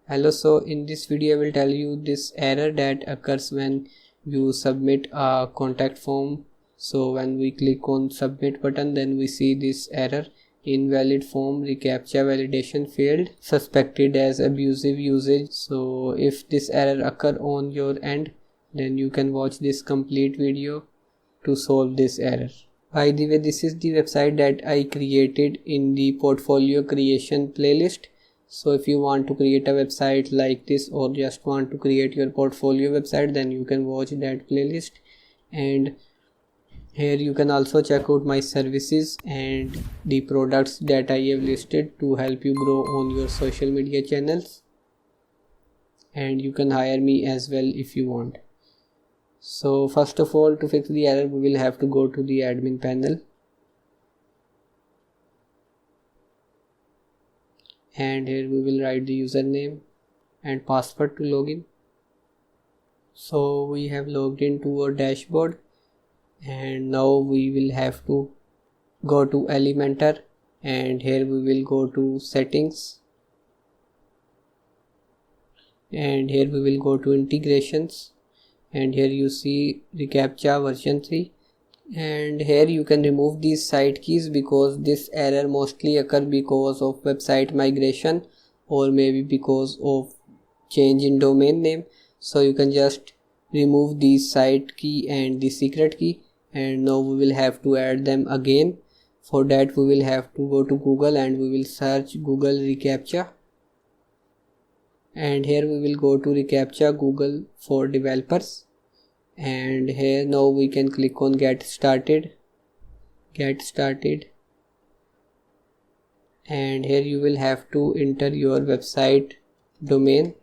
Hello, so in this video I will tell you this error that occurs when you submit a contact form. So when we click on submit button, then we see this error: invalid form, ReCaptcha validation failed, suspected as abusive usage. So if this error occur on your end, then you can watch this complete video to solve this error. By the way, this is the website that I created in the portfolio creation playlist. So if you want to create a website like this or just want to create your portfolio website, then you can watch that playlist. And here you can also check out my services and the products that I have listed to help you grow on your social media channels. And you can hire me as well if you want. So first of all, to fix the error, we will have to go to the admin panel. And here we will write the username and password to login. So we have logged into our dashboard, and now we will have to go to Elementor, and here we will go to settings, and here we will go to integrations, and here you see ReCaptcha version 3. And here you can remove these site keys because this error mostly occurs because of website migration or maybe because of change in domain name. So you can just remove the site key and the secret key, and now we will have to add them again. For that we will have to go to Google and we will search Google ReCaptcha, and here we will go to ReCaptcha Google for developers. And here now we can click on get started, and here you will have to enter your website domain.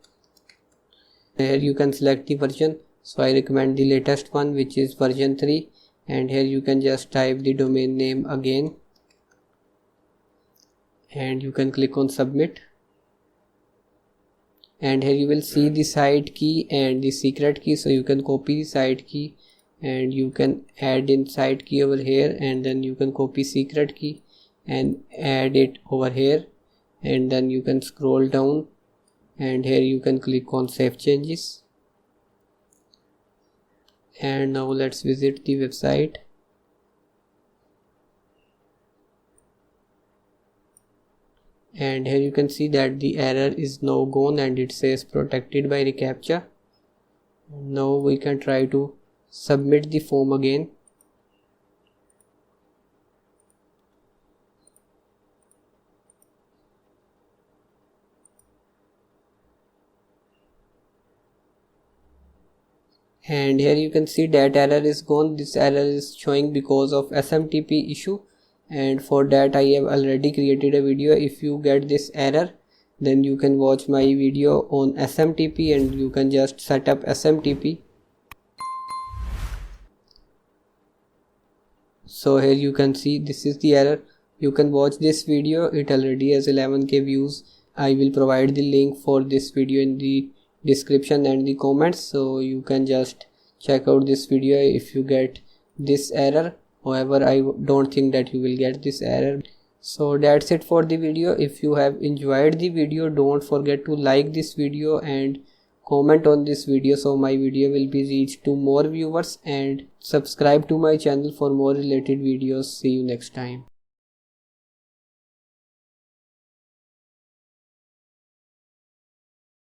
Here you can select the version, so I recommend the latest one, which is version 3. And here you can just type the domain name again, and you can click on submit. And here you will see the site key and the secret key, so you can copy the site key and you can add in site key over here, and then you can copy secret key and add it over here, and then you can scroll down and here you can click on save changes. And now let's visit the website. And here you can see that the error is now gone and it says protected by ReCaptcha. Now we can try to submit the form again. And here you can see that error is gone. This error is showing because of SMTP issue, and for that I have already created a video. If you get this error, then you can watch my video on SMTP and you can just set up SMTP. So here you can see this is the error. You can watch this video, it already has 11k views. I will provide the link for this video in the description and the comments, so you can just check out this video if you get this error. However, I don't think that you will get this error. So that's it for the video. If you have enjoyed the video, don't forget to like this video and comment on this video so my video will be reached to more viewers, and subscribe to my channel for more related videos. See you next time.